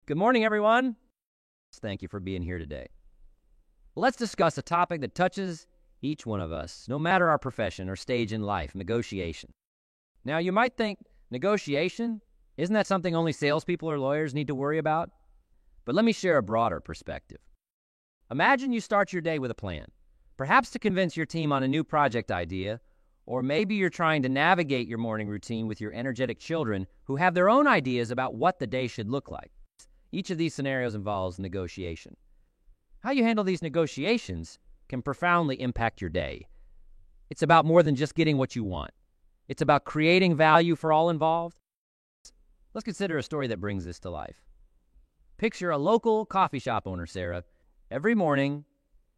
Good morning, everyone. Thank you for being here today. Let's discuss a topic that touches each one of us, no matter our profession or stage in life: negotiation. Now, you might think, negotiation? Isn't that something only salespeople or lawyers need to worry about? But let me share a broader perspective. Imagine you start your day with a plan, perhaps to convince your team on a new project idea, or maybe you're trying to navigate your morning routine with your energetic children who have their own ideas about what the day should look like. Each of these scenarios involves negotiation. How you handle these negotiations can profoundly impact your day. It's about more than just getting what you want. It's about creating value for all involved. Let's consider a story that brings this to life. Picture a local coffee shop owner, Sarah. Every morning,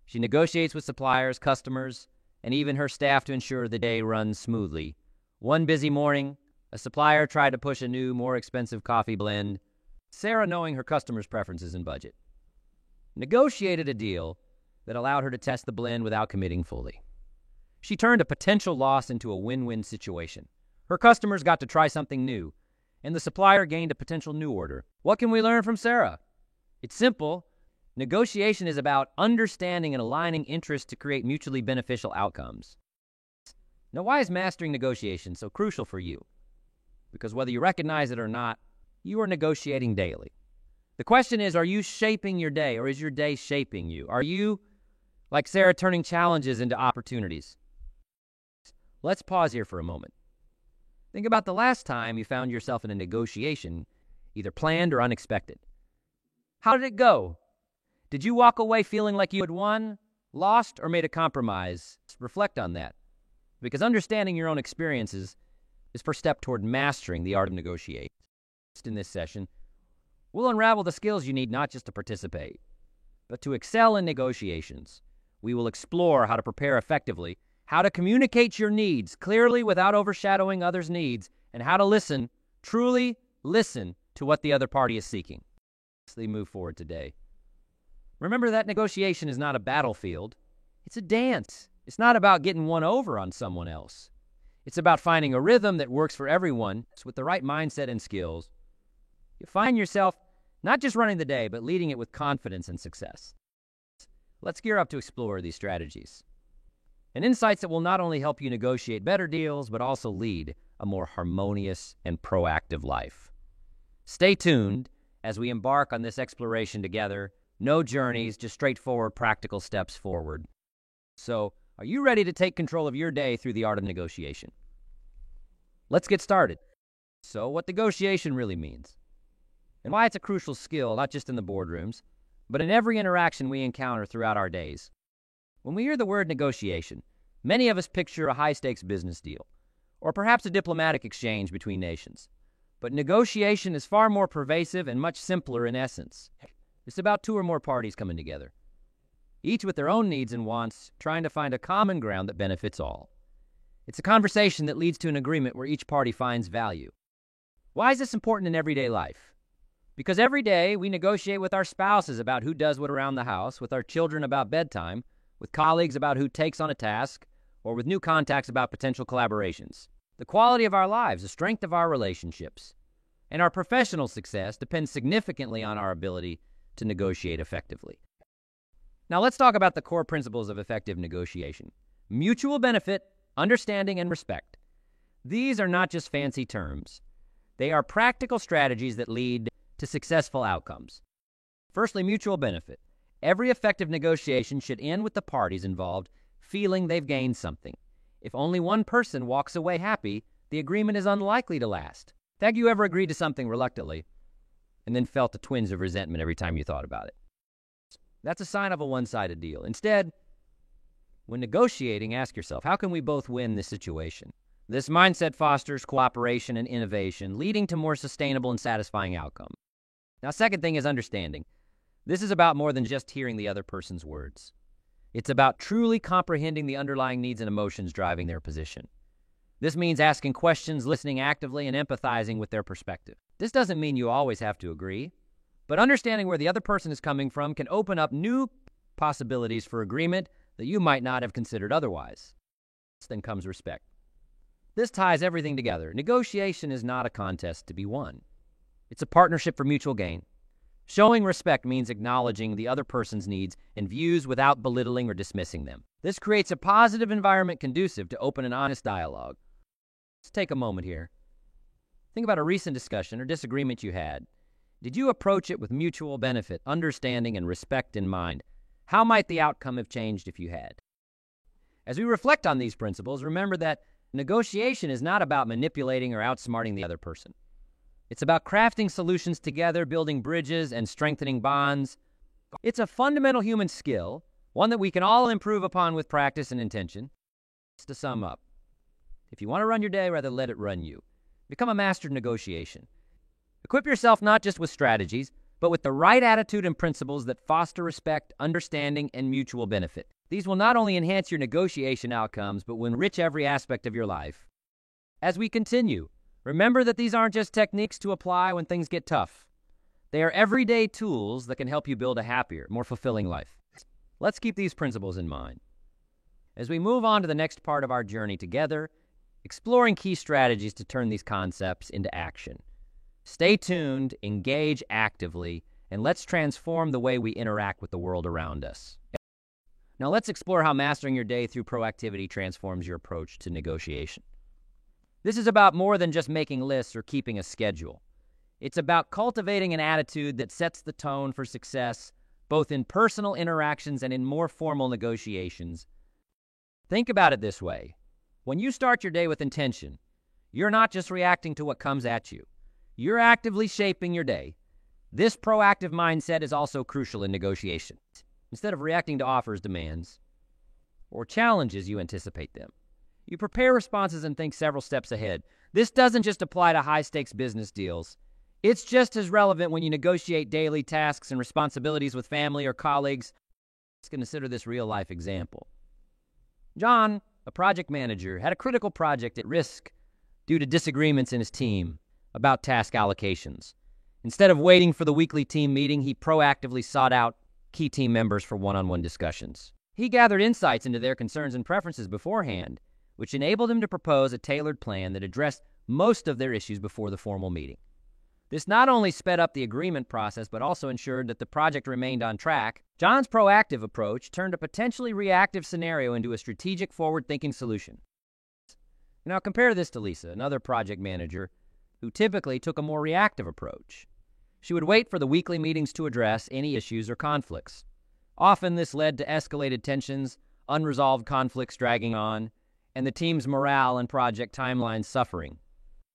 she negotiates with suppliers, customers, and even her staff to ensure the day runs smoothly. One busy morning, a supplier tried to push a new, more expensive coffee blend. Sarah, knowing her customers' preferences and budget, negotiated a deal that allowed her to test the blend without committing fully. She turned a potential loss into a win-win situation. Her customers got to try something new, and the supplier gained a potential new order. What can we learn from Sarah? It's simple. Negotiation is about understanding and aligning interests to create mutually beneficial outcomes. Now, why is mastering negotiation so crucial for you? Because whether you recognize it or not, you are negotiating daily. The question is, are you shaping your day, or is your day shaping you? Are you, like Sarah, turning challenges into opportunities? Let's pause here for a moment. Think about the last time you found yourself in a negotiation, either planned or unexpected. How did it go? Did you walk away feeling like you had won, lost, or made a compromise? Reflect on that, because understanding your own experiences is first step toward mastering the art of negotiation. In this session, we'll unravel the skills you need not just to participate, but to excel in negotiations. We will explore how to prepare effectively, how to communicate your needs clearly without overshadowing others' needs, and how to listen, truly listen to what the other party is seeking. Let's move forward today. Remember that negotiation is not a battlefield. It's a dance. It's not about getting one over on someone else. It's about finding a rhythm that works for everyone with the right mindset and skills. You find yourself not just running the day, but leading it with confidence and success. Let's gear up to explore these strategies and insights that will not only help you negotiate better deals, but also lead a more harmonious and proactive life. Stay tuned as we embark on this exploration together. No journeys, just straightforward, practical steps forward. So, are you ready to take control of your day through the art of negotiation? Let's get started. So, what negotiation really means, and why it's a crucial skill, not just in the boardrooms, but in every interaction we encounter throughout our days. When we hear the word negotiation, many of us picture a high-stakes business deal, or perhaps a diplomatic exchange between nations. But negotiation is far more pervasive and much simpler in essence. It's about two or more parties coming together, each with their own needs and wants, trying to find a common ground that benefits all. It's a conversation that leads to an agreement where each party finds value. Why is this important in everyday life? Because every day we negotiate with our spouses about who does what around the house, with our children about bedtime, with colleagues about who takes on a task, or with new contacts about potential collaborations. The quality of our lives, the strength of our relationships, and our professional success depends significantly on our ability to negotiate effectively. Now let's talk about the core principles of effective negotiation: mutual benefit, understanding, and respect. These are not just fancy terms. They are practical strategies that lead to successful outcomes. Firstly, mutual benefit. Every effective negotiation should end with the parties involved feeling they've gained something. If only one person walks away happy, the agreement is unlikely to last. Have you ever agreed to something reluctantly and then felt a twinge of resentment every time you thought about it? That's a sign of a one-sided deal. Instead, when negotiating, ask yourself, how can we both win this situation? This mindset fosters cooperation and innovation, leading to more sustainable and satisfying outcomes. Now, second thing is understanding. This is about more than just hearing the other person's words. It's about truly comprehending the underlying needs and emotions driving their position. This means asking questions, listening actively, and empathizing with their perspective. This doesn't mean you always have to agree, but understanding where the other person is coming from can open up new possibilities for agreement that you might not have considered otherwise. Then comes respect. This ties everything together. Negotiation is not a contest to be won. It's a partnership for mutual gain. Showing respect means acknowledging the other person's needs and views without belittling or dismissing them. This creates a positive environment conducive to open and honest dialogue. Let's take a moment here. Think about a recent discussion or disagreement you had. Did you approach it with mutual benefit, understanding, and respect in mind? How might the outcome have changed if you had? As we reflect on these principles, remember that negotiation is not about manipulating or outsmarting the other person. It's about crafting solutions together, building bridges, and strengthening bonds. It's a fundamental human skill, one that we can all improve upon with practice and intention. To sum up, if you want to run your day, rather let it run you. Become a master of negotiation. Equip yourself not just with strategies, but with the right attitude and principles that foster respect, understanding, and mutual benefit. These will not only enhance your negotiation outcomes, but will enrich every aspect of your life. As we continue, remember that these aren't just techniques to apply when things get tough. They are everyday tools that can help you build a happier, more fulfilling life. Let's keep these principles in mind. As we move on to the next part of our journey together, exploring key strategies to turn these concepts into action. Stay tuned, engage actively, and let's transform the way we interact with the world around us. Now let's explore how mastering your day through proactivity transforms your approach to negotiation. This is about more than just making lists or keeping a schedule. It's about cultivating an attitude that sets the tone for success, both in personal interactions and in more formal negotiations. Think about it this way. When you start your day with intention, you're not just reacting to what comes at you. You're actively shaping your day. This proactive mindset is also crucial in negotiation. Instead of reacting to offers, demands, or challenges, you anticipate them. You prepare responses and think several steps ahead. This doesn't just apply to high-stakes business deals. It's just as relevant when you negotiate daily tasks and responsibilities with family or colleagues. Let's consider this real-life example. John, a project manager, had a critical project at risk due to disagreements in his team about task allocations. Instead of waiting for the weekly team meeting, he proactively sought out key team members for one-on-one discussions. He gathered insights into their concerns and preferences beforehand, which enabled him to propose a tailored plan that addressed most of their issues before the formal meeting. This not only sped up the agreement process, but also ensured that the project remained on track. John's proactive approach turned a potentially reactive scenario into a strategic, forward-thinking solution. Now compare this to Lisa, another project manager, who typically took a more reactive approach. She would wait for the weekly meetings to address any issues or conflicts. Often this led to escalated tensions, unresolved conflicts dragging on, and the team's morale and project timelines suffering.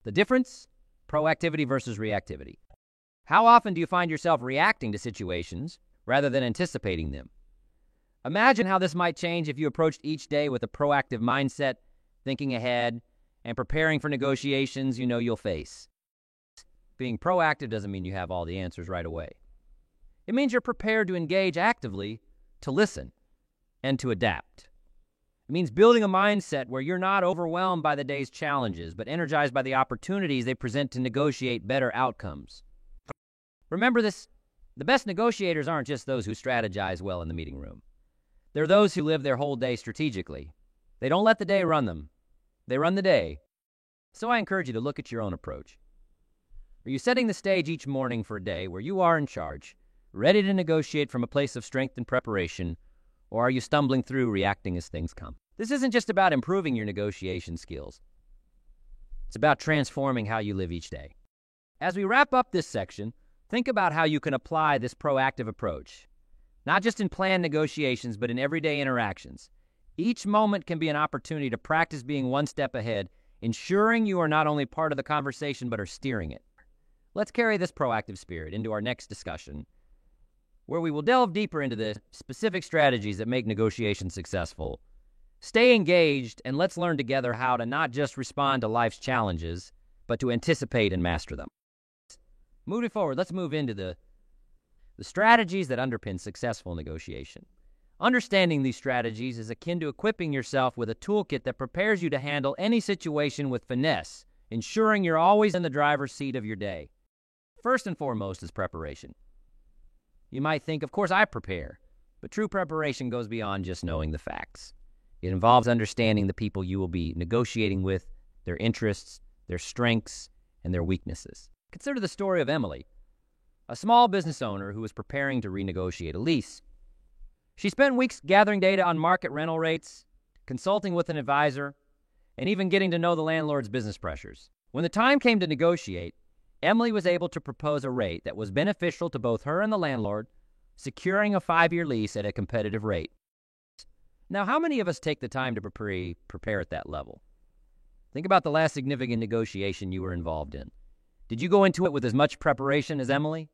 The difference? Proactivity versus reactivity. How often do you find yourself reacting to situations rather than anticipating them? Imagine how this might change if you approached each day with a proactive mindset, thinking ahead, and preparing for negotiations you know you'll face. Being proactive doesn't mean you have all the answers right away. It means you're prepared to engage actively, to listen, and to adapt. It means building a mindset where you're not overwhelmed by the day's challenges, but energized by the opportunities they present to negotiate better outcomes. Remember this, the best negotiators aren't just those who strategize well in the meeting room. They're those who live their whole day strategically. They don't let the day run them. They run the day. So I encourage you to look at your own approach. Are you setting the stage each morning for a day where you are in charge, ready to negotiate from a place of strength and preparation, or are you stumbling through, reacting as things come? This isn't just about improving your negotiation skills. It's about transforming how you live each day. As we wrap up this section, think about how you can apply this proactive approach, not just in planned negotiations, but in everyday interactions. Each moment can be an opportunity to practice being one step ahead, ensuring you are not only part of the conversation, but are steering it. Let's carry this proactive spirit into our next discussion, where we will delve deeper into the specific strategies that make negotiations successful. Stay engaged, and let's learn together how to not just respond to life's challenges, but to anticipate and master them. Moving forward, let's move into the strategies that underpin successful negotiation. Understanding these strategies is akin to equipping yourself with a toolkit that prepares you to handle any situation with finesse, ensuring you're always in the driver's seat of your day. First and foremost is preparation. You might think, of course I prepare, but true preparation goes beyond just knowing the facts. It involves understanding the people you will be negotiating with, their interests, their strengths, and their weaknesses. Consider the story of Emily, a small business owner who was preparing to renegotiate a lease. She spent weeks gathering data on market rental rates, consulting with an advisor, and even getting to know the landlord's business pressures. When the time came to negotiate, Emily was able to propose a rate that was beneficial to both her and the landlord, securing a 5-year lease at a competitive rate. Now, how many of us take the time to prepare at that level? Think about the last significant negotiation you were involved in. Did you go into it with as much preparation as Emily?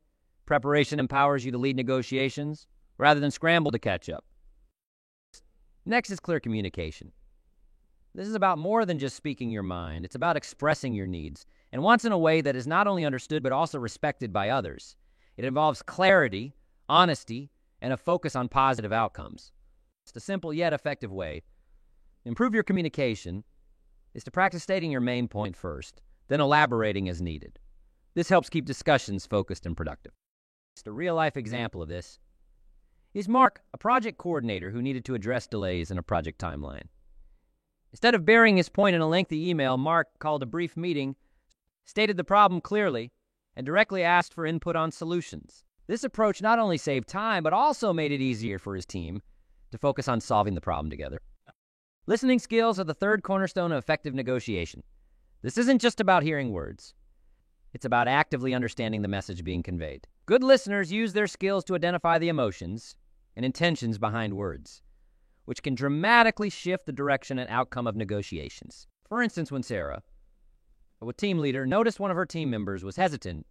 Preparation empowers you to lead negotiations rather than scramble to catch up. Next is clear communication. This is about more than just speaking your mind. It's about expressing your needs, and wants in a way that is not only understood but also respected by others. It involves clarity, honesty, and a focus on positive outcomes. It's a simple yet effective way. Improve your communication is to practice stating your main point first, then elaborating as needed. This helps keep discussions focused and productive. Just a real-life example of this is Mark, a project coordinator who needed to address delays in a project timeline. Instead of burying his point in a lengthy email, Mark called a brief meeting, stated the problem clearly, and directly asked for input on solutions. This approach not only saved time, but also made it easier for his team to focus on solving the problem together. Listening skills are the third cornerstone of effective negotiation. This isn't just about hearing words. It's about actively understanding the message being conveyed. Good listeners use their skills to identify the emotions and intentions behind words, which can dramatically shift the direction and outcome of negotiations. For instance, when Sarah, a team leader, noticed one of her team members was hesitant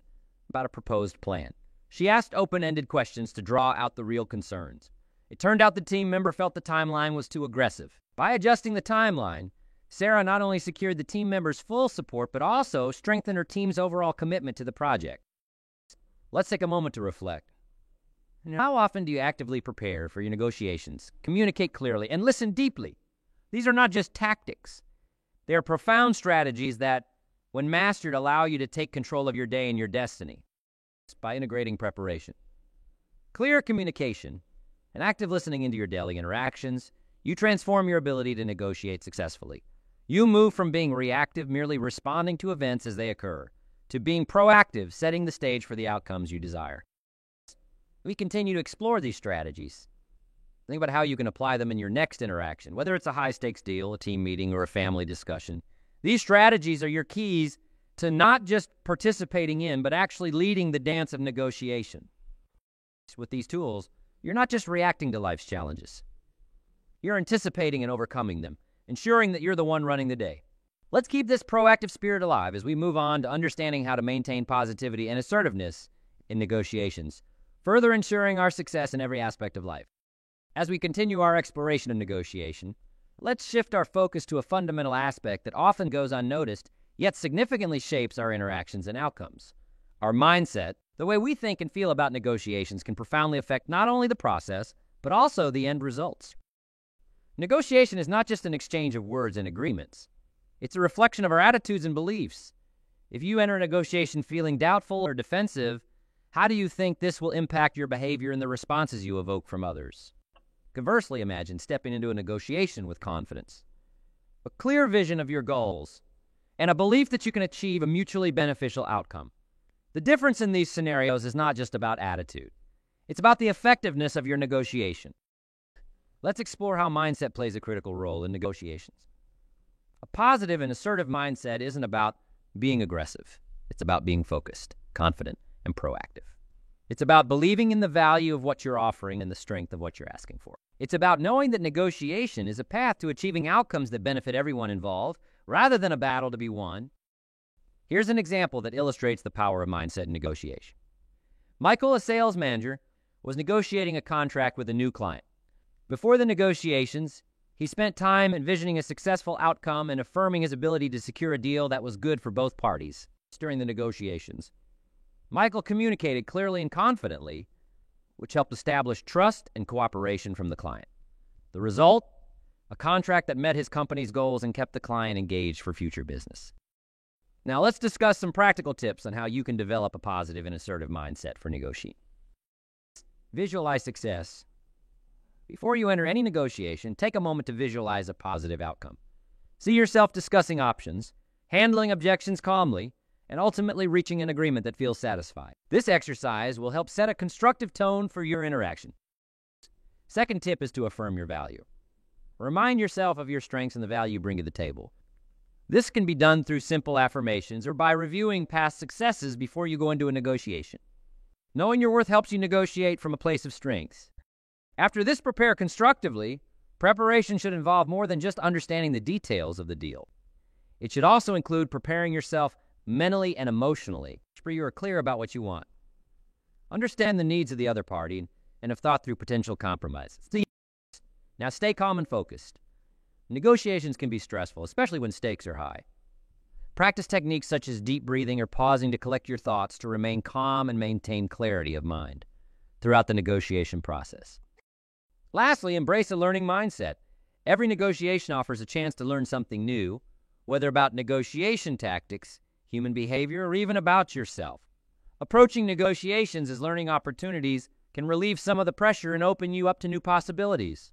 about a proposed plan, she asked open-ended questions to draw out the real concerns. It turned out the team member felt the timeline was too aggressive. By adjusting the timeline, Sarah not only secured the team member's full support, but also strengthened her team's overall commitment to the project. Let's take a moment to reflect. How often do you actively prepare for your negotiations, communicate clearly, and listen deeply? These are not just tactics. They are profound strategies that, when mastered, allow you to take control of your day and your destiny. By integrating preparation, clear communication, and active listening into your daily interactions, you transform your ability to negotiate successfully. You move from being reactive, merely responding to events as they occur, to being proactive, setting the stage for the outcomes you desire. We continue to explore these strategies. Think about how you can apply them in your next interaction, whether it's a high-stakes deal, a team meeting, or a family discussion. These strategies are your keys to not just participating in, but actually leading the dance of negotiation. With these tools, you're not just reacting to life's challenges. You're anticipating and overcoming them, ensuring that you're the one running the day. Let's keep this proactive spirit alive as we move on to understanding how to maintain positivity and assertiveness in negotiations, further ensuring our success in every aspect of life. As we continue our exploration of negotiation, let's shift our focus to a fundamental aspect that often goes unnoticed, yet significantly shapes our interactions and outcomes. Our mindset, the way we think and feel about negotiations, can profoundly affect not only the process, but also the end results. Negotiation is not just an exchange of words and agreements. It's a reflection of our attitudes and beliefs. If you enter a negotiation feeling doubtful or defensive, how do you think this will impact your behavior and the responses you evoke from others? Conversely, imagine stepping into a negotiation with confidence, a clear vision of your goals, and a belief that you can achieve a mutually beneficial outcome. The difference in these scenarios is not just about attitude. It's about the effectiveness of your negotiation. Let's explore how mindset plays a critical role in negotiations. A positive and assertive mindset isn't about being aggressive. It's about being focused, confident, and proactive. It's about believing in the value of what you're offering and the strength of what you're asking for. It's about knowing that negotiation is a path to achieving outcomes that benefit everyone involved, rather than a battle to be won. Here's an example that illustrates the power of mindset in negotiation. Michael, a sales manager, was negotiating a contract with a new client. Before the negotiations, he spent time envisioning a successful outcome and affirming his ability to secure a deal that was good for both parties. During the negotiations, Michael communicated clearly and confidently, which helped establish trust and cooperation from the client. The result? A contract that met his company's goals and kept the client engaged for future business. Now let's discuss some practical tips on how you can develop a positive and assertive mindset for negotiating. Visualize success. Before you enter any negotiation, take a moment to visualize a positive outcome. See yourself discussing options, handling objections calmly, and ultimately reaching an agreement that feels satisfying. This exercise will help set a constructive tone for your interaction. Second tip is to affirm your value. Remind yourself of your strengths and the value you bring to the table. This can be done through simple affirmations or by reviewing past successes before you go into a negotiation. Knowing your worth helps you negotiate from a place of strength. After this, prepare constructively. Preparation should involve more than just understanding the details of the deal. It should also include preparing yourself mentally and emotionally, so you are clear about what you want. Understand the needs of the other party and have thought through potential compromises. Now stay calm and focused. Negotiations can be stressful, especially when stakes are high. Practice techniques such as deep breathing or pausing to collect your thoughts to remain calm and maintain clarity of mind throughout the negotiation process. Lastly, embrace a learning mindset. Every negotiation offers a chance to learn something new, whether about negotiation tactics, human behavior, or even about yourself. Approaching negotiations as learning opportunities can relieve some of the pressure and open you up to new possibilities.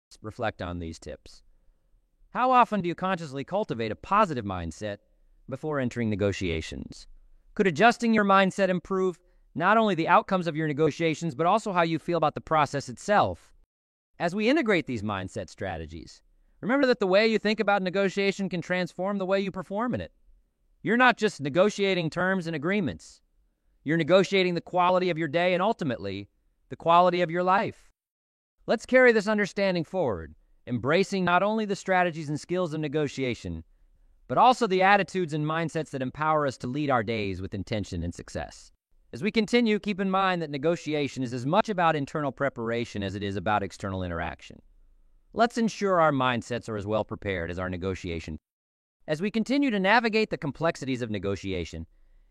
Let's reflect on these tips. How often do you consciously cultivate a positive mindset before entering negotiations? Could adjusting your mindset improve not only the outcomes of your negotiations, but also how you feel about the process itself? As we integrate these mindset strategies, remember that the way you think about negotiation can transform the way you perform in it. You're not just negotiating terms and agreements. You're negotiating the quality of your day and ultimately the quality of your life. Let's carry this understanding forward, embracing not only the strategies and skills of negotiation, but also the attitudes and mindsets that empower us to lead our days with intention and success. As we continue, keep in mind that negotiation is as much about internal preparation as it is about external interaction. Let's ensure our mindsets are as well prepared as our negotiation. As we continue to navigate the complexities of negotiation,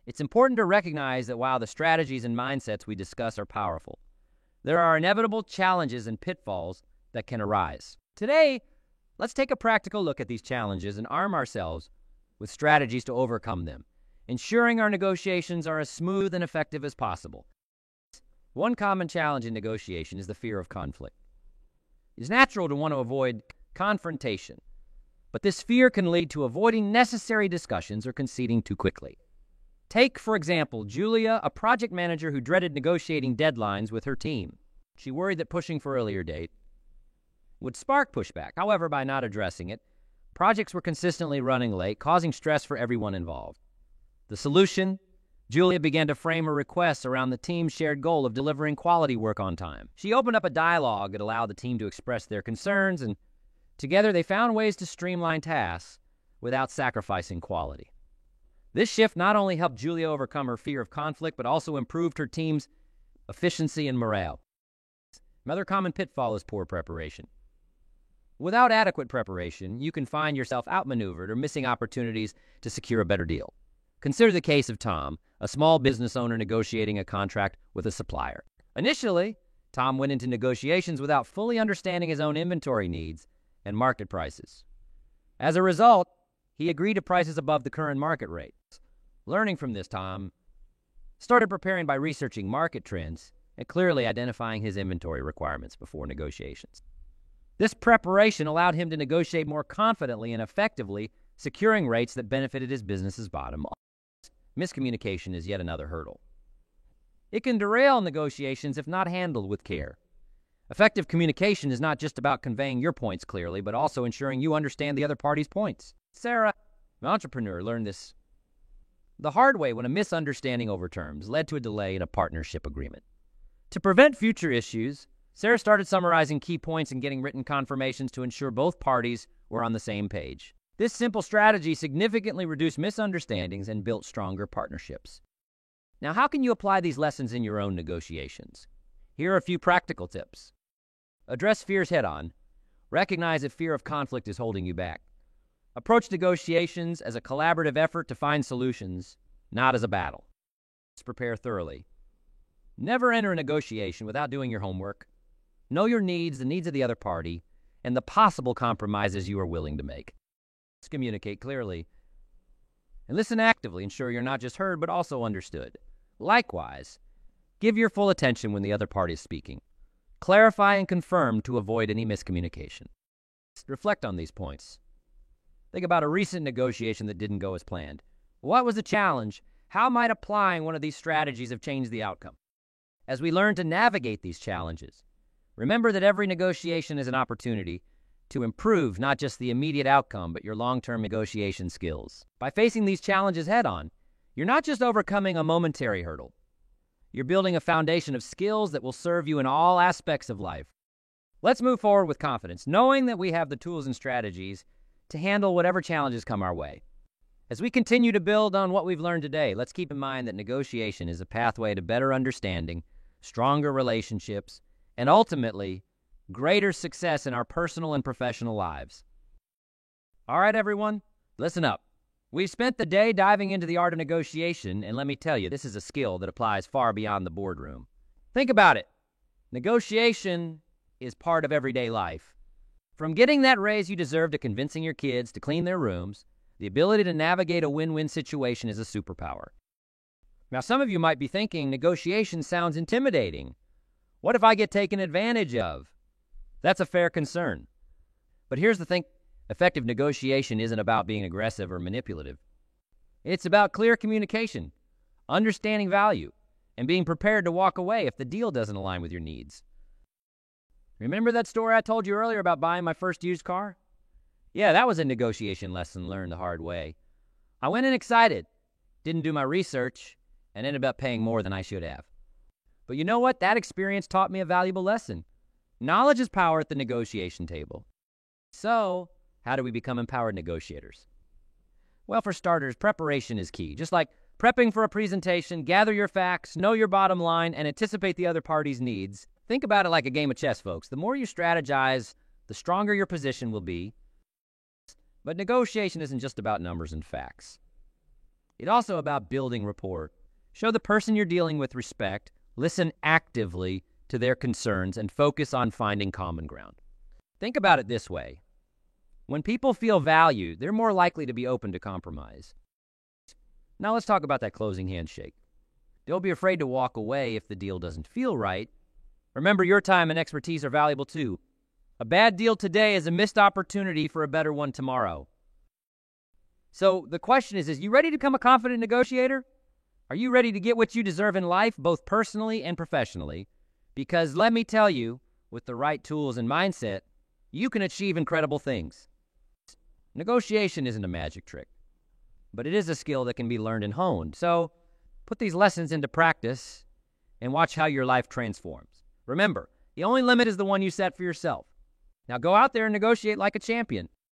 it's important to recognize that while the strategies and mindsets we discuss are powerful, there are inevitable challenges and pitfalls that can arise. Today, let's take a practical look at these challenges and arm ourselves with strategies to overcome them, ensuring our negotiations are as smooth and effective as possible. One common challenge in negotiation is the fear of conflict. It's natural to want to avoid confrontation, but this fear can lead to avoiding necessary discussions or conceding too quickly. Take, for example, Julia, a project manager who dreaded negotiating deadlines with her team. She worried that pushing for earlier date would spark pushback. However, by not addressing it, projects were consistently running late, causing stress for everyone involved. The solution? Julia began to frame her requests around the team's shared goal of delivering quality work on time. She opened up a dialogue that allowed the team to express their concerns, and together they found ways to streamline tasks without sacrificing quality. This shift not only helped Julia overcome her fear of conflict, but also improved her team's efficiency and morale. Another common pitfall is poor preparation. Without adequate preparation, you can find yourself outmaneuvered or missing opportunities to secure a better deal. Consider the case of Tom, a small business owner negotiating a contract with a supplier. Initially, Tom went into negotiations without fully understanding his own inventory needs and market prices. As a result, he agreed to prices above the current market rates. Learning from this, Tom started preparing by researching market trends and clearly identifying his inventory requirements before negotiations. This preparation allowed him to negotiate more confidently and effectively, securing rates that benefited his business's bottom line. Miscommunication is yet another hurdle. It can derail negotiations if not handled with care. Effective communication is not just about conveying your points clearly, but also ensuring you understand the other party's points. Sarah, an entrepreneur, learned this the hard way when a misunderstanding over terms led to a delay in a partnership agreement. To prevent future issues, Sarah started summarizing key points and getting written confirmations to ensure both parties were on the same page. This simple strategy significantly reduced misunderstandings and built stronger partnerships. Now, how can you apply these lessons in your own negotiations? Here are a few practical tips. Address fears head-on. Recognize if fear of conflict is holding you back. Approach negotiations as a collaborative effort to find solutions, not as a battle. Let's prepare thoroughly. Never enter a negotiation without doing your homework. Know your needs, the needs of the other party, and the possible compromises you are willing to make. Let's communicate clearly. And listen actively, ensure you're not just heard, but also understood. Likewise, give your full attention when the other party is speaking. Clarify and confirm to avoid any miscommunication. Reflect on these points. Think about a recent negotiation that didn't go as planned. What was the challenge? How might applying one of these strategies have changed the outcome? As we learn to navigate these challenges, remember that every negotiation is an opportunity to improve not just the immediate outcome, but your long-term negotiation skills. By facing these challenges head-on, you're not just overcoming a momentary hurdle. You're building a foundation of skills that will serve you in all aspects of life. Let's move forward with confidence, knowing that we have the tools and strategies to handle whatever challenges come our way. As we continue to build on what we've learned today, let's keep in mind that negotiation is a pathway to better understanding, stronger relationships, and ultimately, greater success in our personal and professional lives. All right, everyone, listen up. We've spent the day diving into the art of negotiation, and let me tell you, this is a skill that applies far beyond the boardroom. Think about it. Negotiation is part of everyday life. From getting that raise you deserve to convincing your kids to clean their rooms, the ability to navigate a win-win situation is a superpower. Now, some of you might be thinking negotiation sounds intimidating. What if I get taken advantage of? That's a fair concern. But here's the thing. Effective negotiation isn't about being aggressive or manipulative. It's about clear communication, understanding value, and being prepared to walk away if the deal doesn't align with your needs. Remember that story I told you earlier about buying my first used car? Yeah, that was a negotiation lesson learned the hard way. I went in excited, didn't do my research, and ended up paying more than I should have. But you know what? That experience taught me a valuable lesson. Knowledge is power at the negotiation table. So, how do we become empowered negotiators? Well, for starters, preparation is key. Just like prepping for a presentation, gather your facts, know your bottom line, and anticipate the other party's needs. Think about it like a game of chess, folks. The more you strategize, the stronger your position will be. But negotiation isn't just about numbers and facts. It's also about building rapport. Show the person you're dealing with respect, listen actively to their concerns, and focus on finding common ground. Think about it this way. When people feel valued, they're more likely to be open to compromise. Now let's talk about that closing handshake. Don't be afraid to walk away if the deal doesn't feel right. Remember, your time and expertise are valuable too. A bad deal today is a missed opportunity for a better one tomorrow. So the question is you ready to become a confident negotiator? Are you ready to get what you deserve in life, both personally and professionally? Because let me tell you, with the right tools and mindset, you can achieve incredible things. Negotiation isn't a magic trick, but it is a skill that can be learned and honed. So put these lessons into practice and watch how your life transforms. Remember, the only limit is the one you set for yourself. Now go out there and negotiate like a champion.